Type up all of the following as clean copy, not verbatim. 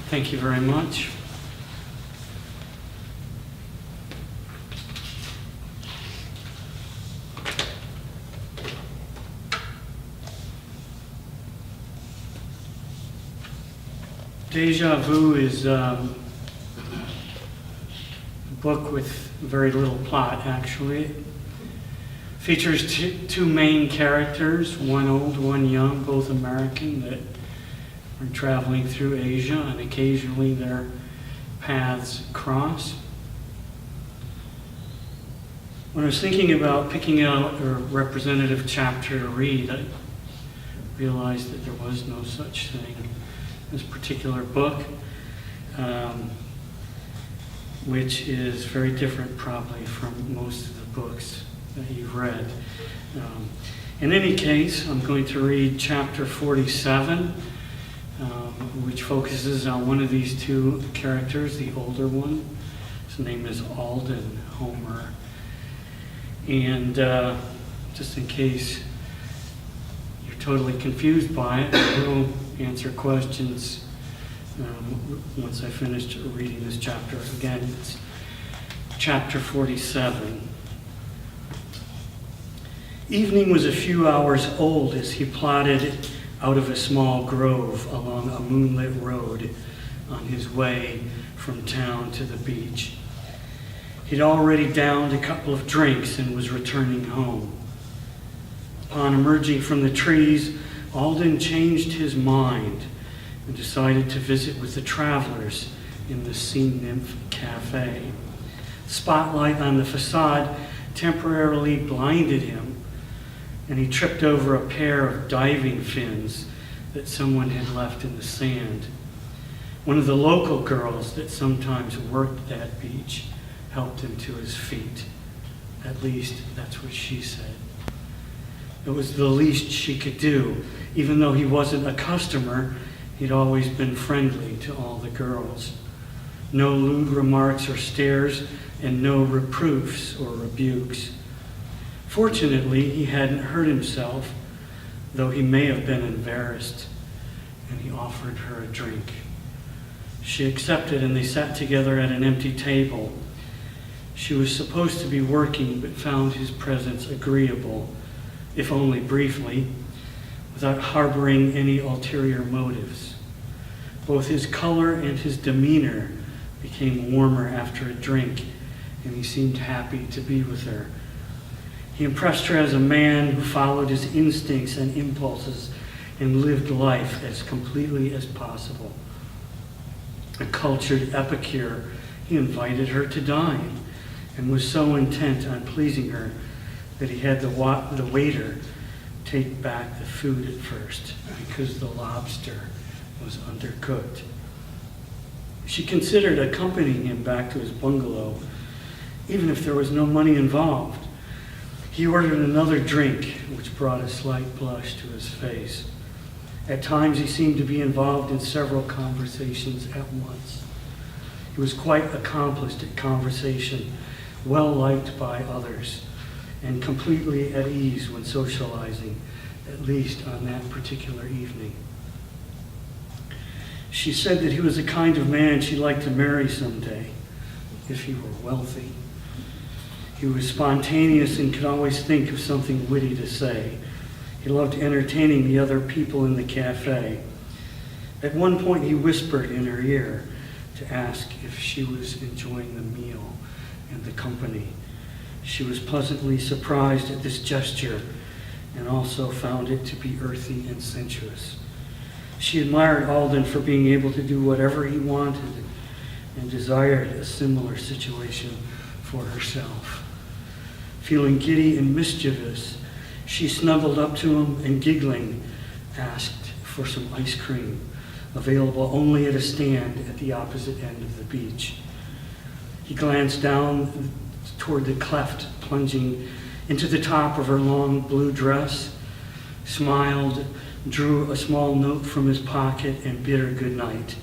Thank you very much. Deja Vu is a book with very little plot, actually. It features two main characters, one old, one young, both American, that are traveling through Asia, and occasionally their paths cross. When I was thinking about picking out a representative chapter to read, I realized that there was no such thing. This particular book, which is very different probably from most of the books that you've read. In any case, I'm going to read chapter 47, which focuses on one of these two characters, the older one. His name is Alden Homer. And just in case you're totally confused by it, I will answer questions once I finished reading this chapter. Again, it's chapter 47. Evening was a few hours old as he plodded out of a small grove along a moonlit road on his way from town to the beach. He'd already downed a couple of drinks and was returning home. Upon emerging from the trees, Alden changed his mind and decided to visit with the travelers in the Nymph Cafe. Spotlight on the facade temporarily blinded him, and he tripped over a pair of diving fins that someone had left in the sand. One of the local girls that sometimes worked that beach helped him to his feet. At least, that's what she said. It was the least she could do. Even though he wasn't a customer, he'd always been friendly to all the girls. No lewd remarks or stares, and no reproofs or rebukes. Fortunately, he hadn't hurt himself, though he may have been embarrassed, and he offered her a drink. She accepted, and they sat together at an empty table. She was supposed to be working, but found his presence agreeable, if only briefly, without harboring any ulterior motives. Both his color and his demeanor became warmer after a drink, and he seemed happy to be with her. He impressed her as a man who followed his instincts and impulses and lived life as completely as possible. A cultured epicure, he invited her to dine, and was so intent on pleasing her that he had the waiter take back the food at first because the lobster was undercooked. She considered accompanying him back to his bungalow, even if there was no money involved. He ordered another drink, which brought a slight blush to his face. At times, he seemed to be involved in several conversations at once. He was quite accomplished at conversation, well liked by others, and completely at ease when socializing, at least on that particular evening. She said that he was the kind of man she'd like to marry someday, if he were wealthy. He was spontaneous and could always think of something witty to say. He loved entertaining the other people in the cafe. At one point, he whispered in her ear to ask if she was enjoying the meal and the company. She was pleasantly surprised at this gesture and also found it to be earthy and sensuous. She admired Alden for being able to do whatever he wanted and desired a similar situation for herself. Feeling giddy and mischievous, she snuggled up to him and, giggling, asked for some ice cream, available only at a stand at the opposite end of the beach. He glanced down toward the cleft plunging into the top of her long blue dress, smiled, drew a small note from his pocket, and bid her good night.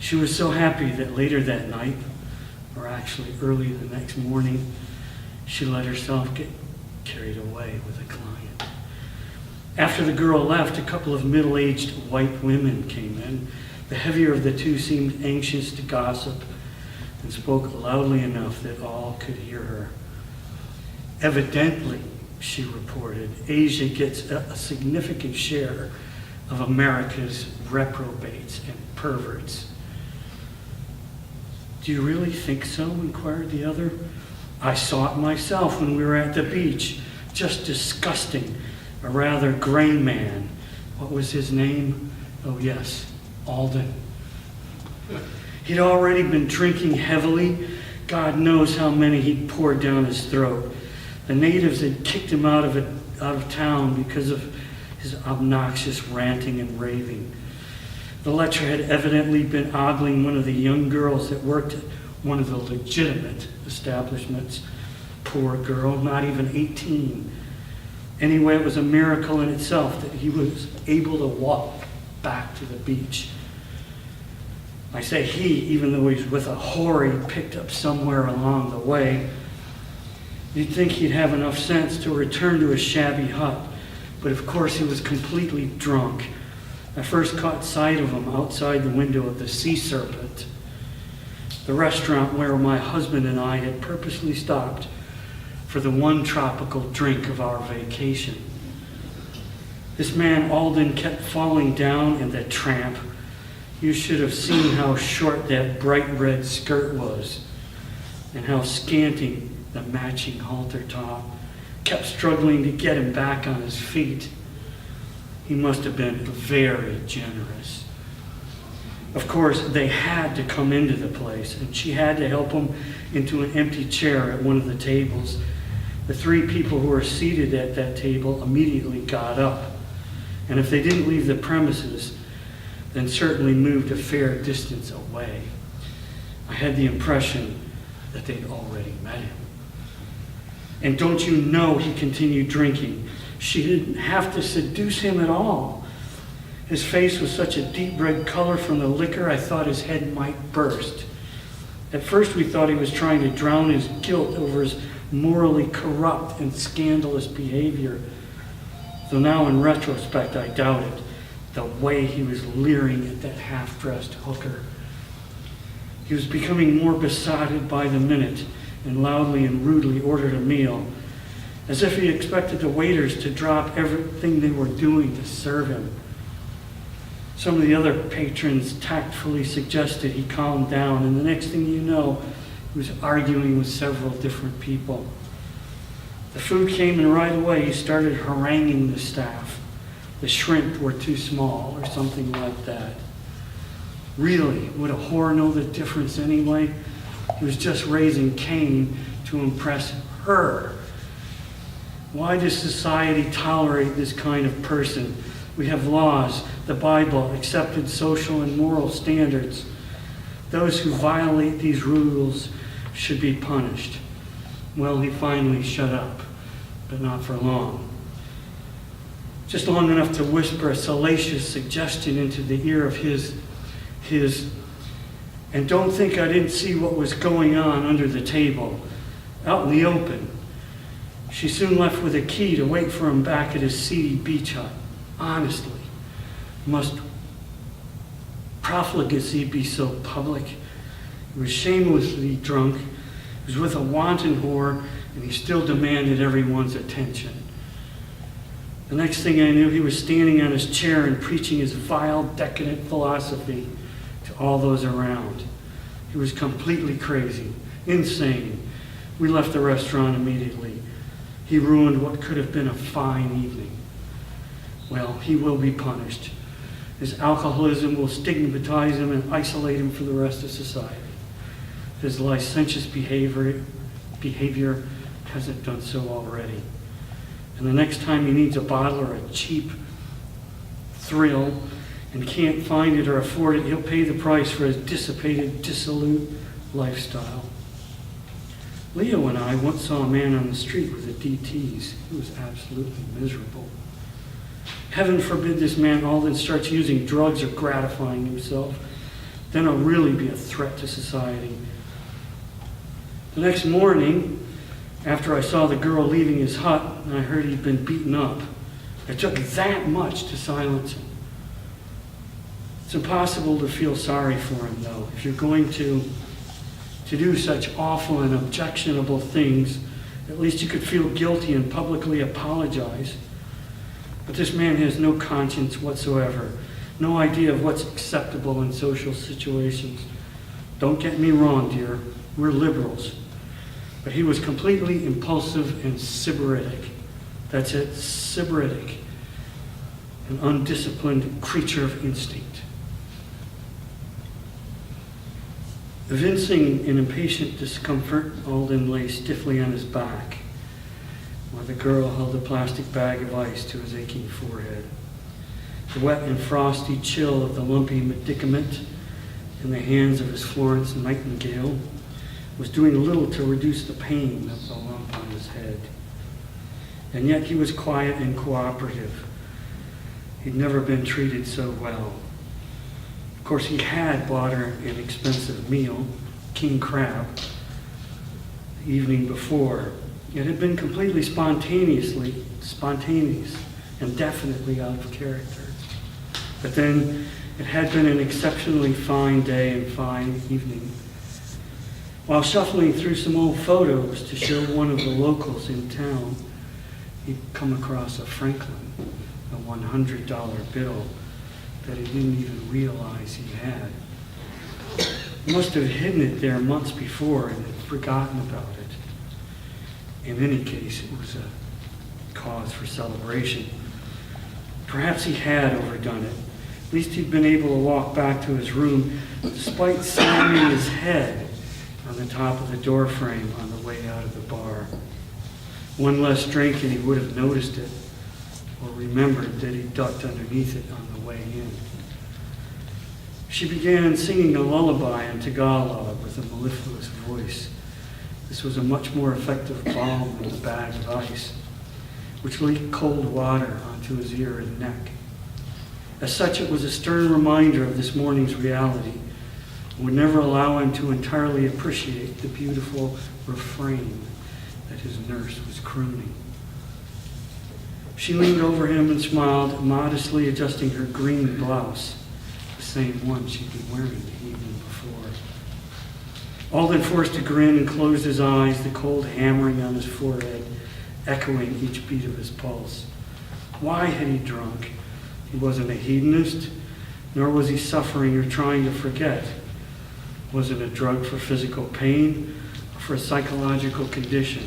She was so happy that later that night, or actually early the next morning, she let herself get carried away with a client. After the girl left, a couple of middle-aged white women came in, The heavier of the two seemed anxious to gossip and spoke loudly enough that all could hear her. Evidently, she reported, Asia gets a significant share of America's reprobates and perverts. Do you really think so? Inquired the other. I saw it myself when we were at the beach. Just disgusting. A rather gray man. What was his name? Oh yes, Alden. He'd already been drinking heavily. God knows how many he'd poured down his throat. The natives had kicked him out of town because of his obnoxious ranting and raving. The lecturer had evidently been ogling one of the young girls that worked at one of the legitimate establishments. Poor girl, not even 18. Anyway, it was a miracle in itself that he was able to walk back to the beach. I say he, even though he's with a whore he picked up somewhere along the way. You'd think he'd have enough sense to return to his shabby hut, but of course he was completely drunk. I first caught sight of him outside the window of the Sea Serpent, the restaurant where my husband and I had purposely stopped for the one tropical drink of our vacation. This man Alden kept falling down in the tramp. You should have seen how short that bright red skirt was and how scanty the matching halter top. Kept struggling to get him back on his feet. He must have been very generous. Of course, they had to come into the place, and she had to help him into an empty chair at one of the tables. The three people who were seated at that table immediately got up, and if they didn't leave the premises, then certainly moved a fair distance away. I had the impression that they'd already met him. And don't you know, he continued drinking, she didn't have to seduce him at all. His face was such a deep red color from the liquor, I thought his head might burst. At first we thought he was trying to drown his guilt over his morally corrupt and scandalous behavior. Though now in retrospect I doubt it, the way he was leering at that half-dressed hooker. He was becoming more besotted by the minute and loudly and rudely ordered a meal, as if he expected the waiters to drop everything they were doing to serve him. Some of the other patrons tactfully suggested he calm down, and the next thing you know, he was arguing with several different people. The food came, and right away he started haranguing the staff. The shrimp were too small, or something like that. Really, would a whore know the difference anyway? He was just raising Cain to impress her. Why does society tolerate this kind of person? We have laws, the Bible, accepted social and moral standards. Those who violate these rules should be punished. Well, he finally shut up, but not for long. Just long enough to whisper a salacious suggestion into the ear of his, and don't think I didn't see what was going on under the table, out in the open. She soon left with a key to wait for him back at his seedy beach hut. Honestly, must profligacy be so public? He was shamelessly drunk, he was with a wanton whore, and he still demanded everyone's attention. The next thing I knew, he was standing on his chair and preaching his vile, decadent philosophy to all those around. He was completely crazy, insane. We left the restaurant immediately. He ruined what could have been a fine evening. Well, he will be punished. His alcoholism will stigmatize him and isolate him from the rest of society. His licentious behavior hasn't done so already. And the next time he needs a bottle or a cheap thrill and can't find it or afford it, he'll pay the price for his dissipated, dissolute lifestyle. Leo and I once saw a man on the street with a DTs. He was absolutely miserable. Heaven forbid this man Alden starts using drugs or gratifying himself. Then he'll really be a threat to society. The next morning, after I saw the girl leaving his hut and I heard he'd been beaten up, it took that much to silence him. It's impossible to feel sorry for him, though. If you're going to do such awful and objectionable things, at least you could feel guilty and publicly apologize. But this man has no conscience whatsoever, no idea of what's acceptable in social situations. Don't get me wrong, dear, we're liberals. But he was completely impulsive and sybaritic. That's it, sybaritic. An undisciplined creature of instinct. Evincing an impatient discomfort, Alden lay stiffly on his back, while the girl held a plastic bag of ice to his aching forehead. The wet and frosty chill of the lumpy medicament in the hands of his Florence Nightingale was doing little to reduce the pain of the lump on his head. And yet he was quiet and cooperative. He'd never been treated so well. Of course, he had bought her an expensive meal, king crab, the evening before. It had been completely spontaneous and definitely out of character. But then it had been an exceptionally fine day and fine evening. While shuffling through some old photos to show one of the locals in town, he'd come across a Franklin, a $100 bill that he didn't even realize he had. He must have hidden it there months before and had forgotten about it. In any case, it was a cause for celebration. Perhaps he had overdone it. At least he'd been able to walk back to his room despite slamming his head on the top of the door frame on the way out of the bar. One less drink and he would have noticed it, or remembered that he ducked underneath it on the way in. She began singing a lullaby in Tagalog with a mellifluous voice. This was a much more effective balm than the bag of ice, which leaked cold water onto his ear and neck. As such, it was a stern reminder of this morning's reality and would never allow him to entirely appreciate the beautiful refrain that his nurse was crooning. She leaned over him and smiled, modestly adjusting her green blouse, the same one she'd been wearing the evening before. Alden forced a grin and closed his eyes, the cold hammering on his forehead, echoing each beat of his pulse. Why had he drunk? He wasn't a hedonist, nor was he suffering or trying to forget. Was it a drug for physical pain or for a psychological condition?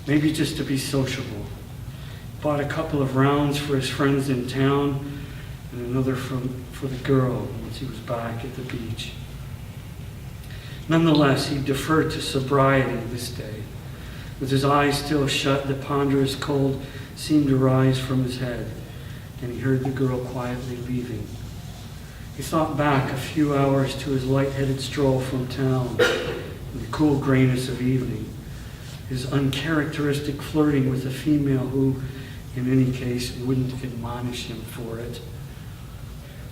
Maybe just to be sociable. Bought a couple of rounds for his friends in town and another for the girl once he was back at the beach. Nonetheless, he deferred to sobriety this day. With his eyes still shut, the ponderous cold seemed to rise from his head, and he heard the girl quietly leaving. He thought back a few hours to his light-headed stroll from town in the cool grayness of evening, his uncharacteristic flirting with a female who, in any case, wouldn't admonish him for it.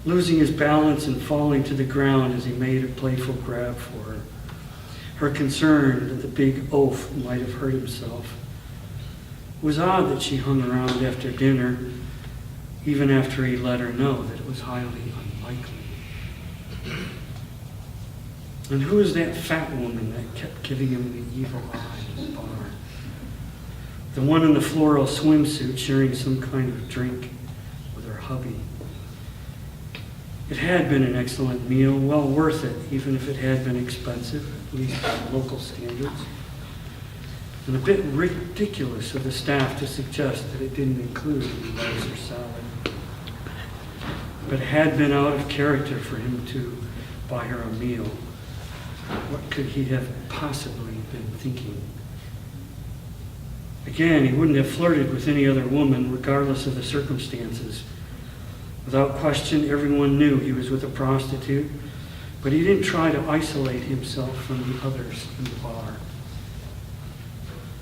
Losing his balance and falling to the ground as he made a playful grab for her. Her concern that the big oaf might have hurt himself. It was odd that she hung around after dinner, even after he let her know that it was highly unlikely. And who is that fat woman that kept giving him the evil eye in the bar? The one in the floral swimsuit sharing some kind of drink with her hubby. It had been an excellent meal, well worth it, even if it had been expensive, at least by local standards. And a bit ridiculous of the staff to suggest that it didn't include any rice or salad. But it had been out of character for him to buy her a meal. What could he have possibly been thinking? Again, he wouldn't have flirted with any other woman, regardless of the circumstances. Without question, everyone knew he was with a prostitute, but he didn't try to isolate himself from the others in the bar.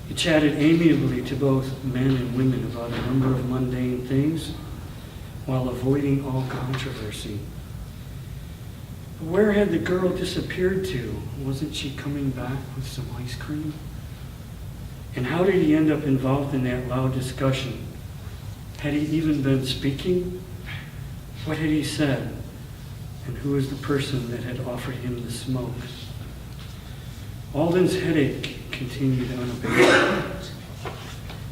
He chatted amiably to both men and women about a number of mundane things, while avoiding all controversy. But where had the girl disappeared to? Wasn't she coming back with some ice cream? And how did he end up involved in that loud discussion? Had he even been speaking? What had he said? And who was the person that had offered him the smoke? Alden's headache continued unabated.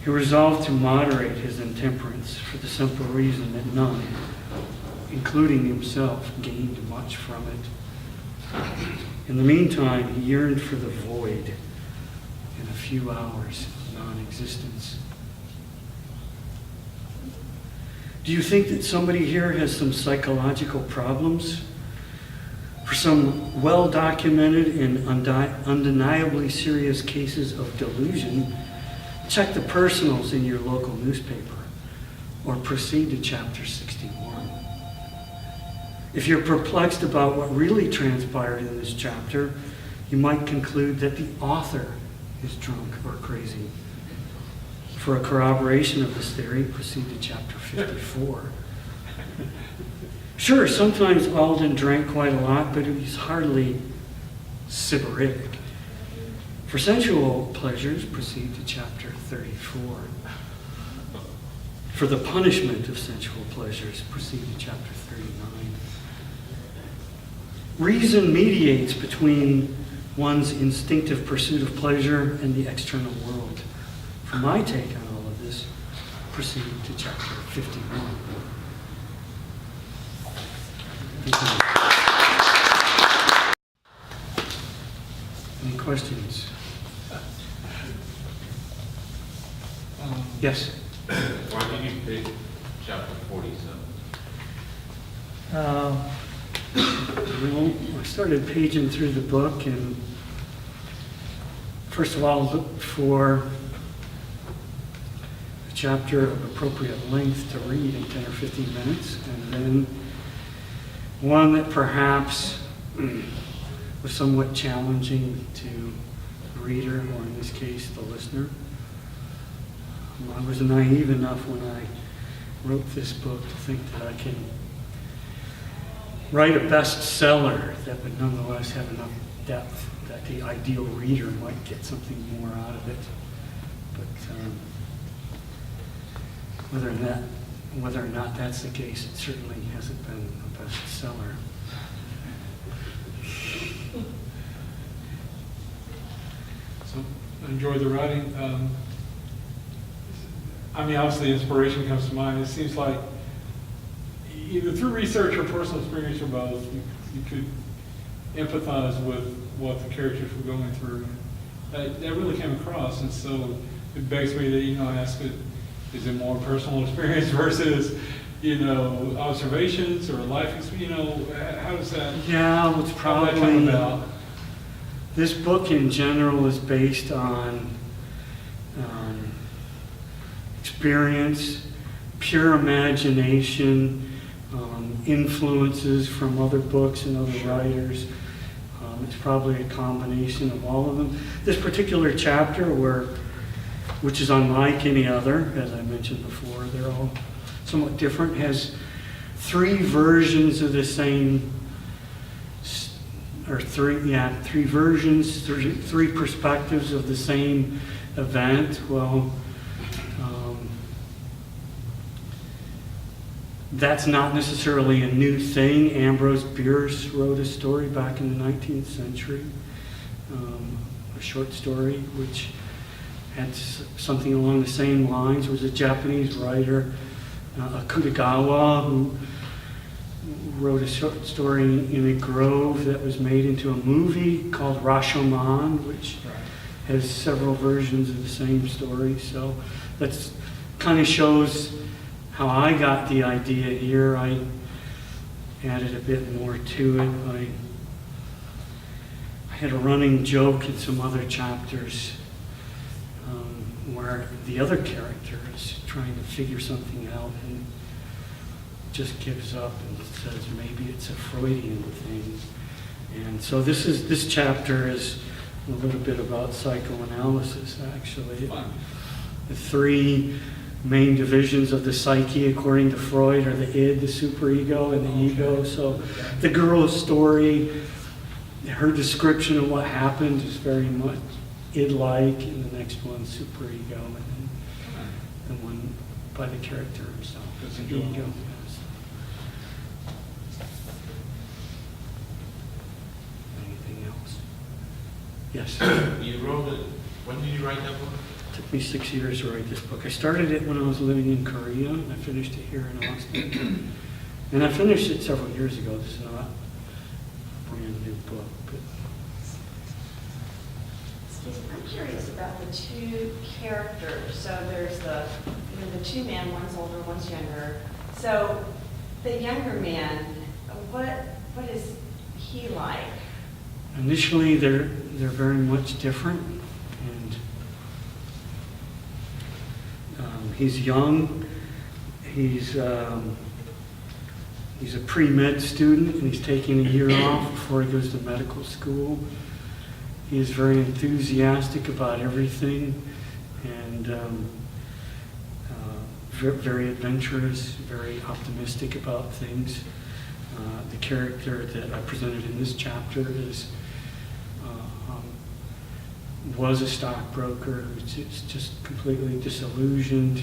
He resolved to moderate his intemperance for the simple reason that none, including himself, gained much from it. In the meantime, he yearned for the void in a few hours of non-existence. Do you think that somebody here has some psychological problems? For some well-documented and undeniably serious cases of delusion, check the personals in your local newspaper or proceed to chapter 61. If you're perplexed about what really transpired in this chapter, you might conclude that the author is drunk or crazy. For a corroboration of this theory, proceed to chapter 54. Sure, sometimes Alden drank quite a lot, but he was hardly sybaritic. For sensual pleasures, proceed to chapter 34. For the punishment of sensual pleasures, proceed to chapter 39. Reason mediates between one's instinctive pursuit of pleasure and the external world. For my take on all of this, proceed to chapter 51. Any questions? Yes? Why did you pick chapter 47? Well, I started paging through the book, and first of all, looked for a chapter of appropriate length to read in 10 or 15 minutes, and then one that perhaps was somewhat challenging to the reader, or in this case, the listener. I was naive enough when I wrote this book to think that I can write a bestseller that would nonetheless have enough depth that the ideal reader might get something more out of it. But whether or not that's the case, it certainly hasn't been a bestseller. So I enjoyed the writing. Obviously inspiration comes to mind. It seems like either through research or personal experience or both, you could empathize with what the characters were going through. That really came across, and so it begs me to ask it: is it more personal experience versus observations or life experience? How does that? Yeah, it's how that come probably about? this book in general is based on experience, pure imagination, influences from other books and other writers. It's probably a combination of all of them. This particular chapter, which is unlike any other, as I mentioned before, they're all somewhat different, has three versions of the same, or three versions, three perspectives of the same event. Well, that's not necessarily a new thing. Ambrose Bierce wrote a story back in the 19th century, a short story which had something along the same lines. There was a Japanese writer, Akutagawa, who wrote a short story in a grove that was made into a movie called Rashomon, which has several versions of the same story. So that kind of shows how I got the idea here. I added a bit more to it. I had a running joke in some other chapters where the other character is trying to figure something out and just gives up and says maybe it's a Freudian thing. And so this chapter is a little bit about psychoanalysis, actually. The three main divisions of the psyche, according to Freud, are the id, the superego, and the ego. So the girl's story, her description of what happened is very much id-like, and the next one superego, and then the one by the character himself is the ego. Yes. You wrote it, when did you write that book? It took me 6 years to write this book. I started it when I was living in Korea, and I finished it here in Austin. And I finished it several years ago. This is not a brand new book. But I'm curious about the two characters. So there's the two men, one's older, one's younger. So the younger man, what is he like? initially, they're very much different. And he's young. He's a pre-med student, and he's taking a year off before he goes to medical school. He is very enthusiastic about everything, and very adventurous, very optimistic about things. The character that I presented in this chapter was a stockbroker who's just completely disillusioned,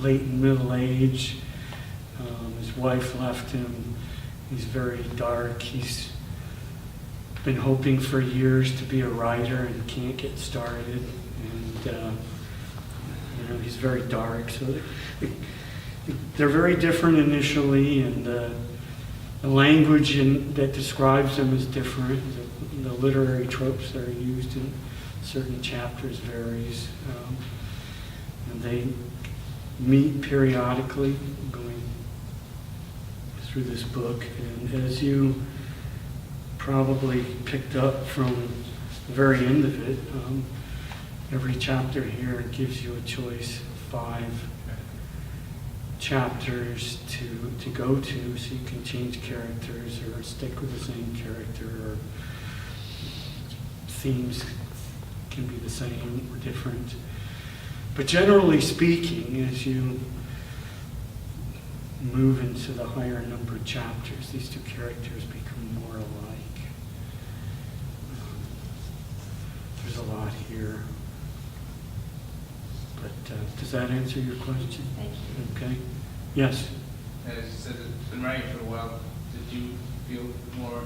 late in middle age. His wife left him. He's very dark. He's been hoping for years to be a writer and can't get started. And he's very dark. So they're very different initially, and the language that describes them is different. The literary tropes that are used in certain chapters varies. And they meet periodically, going through this book. And as you probably picked up from the very end of it, every chapter here gives you a choice of 5 chapters to go to, so you can change characters or stick with the same character, or themes can be the same or different. But generally speaking, as you move into the higher numbered chapters, these two characters become more alike. There's a lot here. But does that answer your question? Thank you. Okay. Yes. As you said, it's been writing for a while. Did you feel more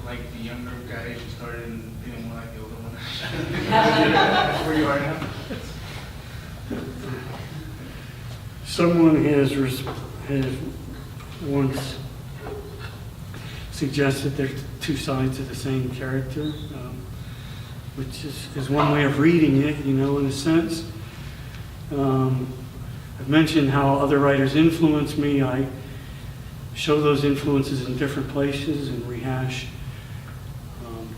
like the younger guy who started and feeling more like the older one? That's where you are now? Someone has once suggested there's 2 sides of the same character, which is one way of reading it, in a sense. I've mentioned how other writers influence me. I show those influences in different places and rehash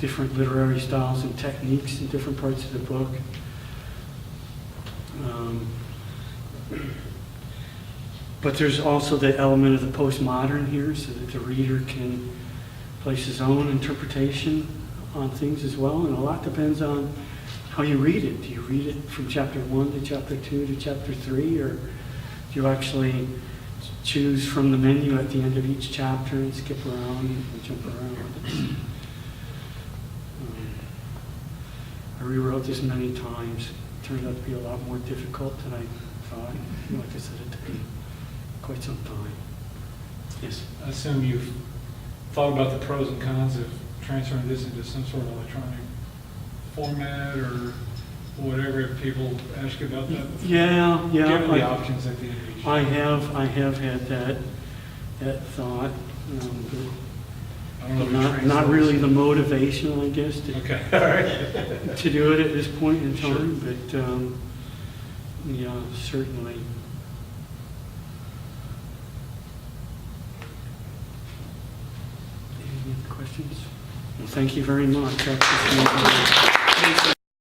different literary styles and techniques in different parts of the book. But there's also the element of the postmodern here, so that the reader can place his own interpretation on things as well. And a lot depends on how you read it. Do you read it from chapter 1 to chapter 2 to chapter 3, or do you actually choose from the menu at the end of each chapter and skip around and jump around? I rewrote this many times. It turned out to be a lot more difficult than I thought. Like I said, it took me quite some time. Yes? I assume you've thought about the pros and cons of transferring this into some sort of electronic format or whatever, if people ask you about that before. Yeah. Given the options at the end of each. I have had that thought. I don't know if it translates. Not really the motivation, I guess, Okay, all right. to do it at this point in Sure. time, but yeah, certainly. Any questions? Well, thank you very much.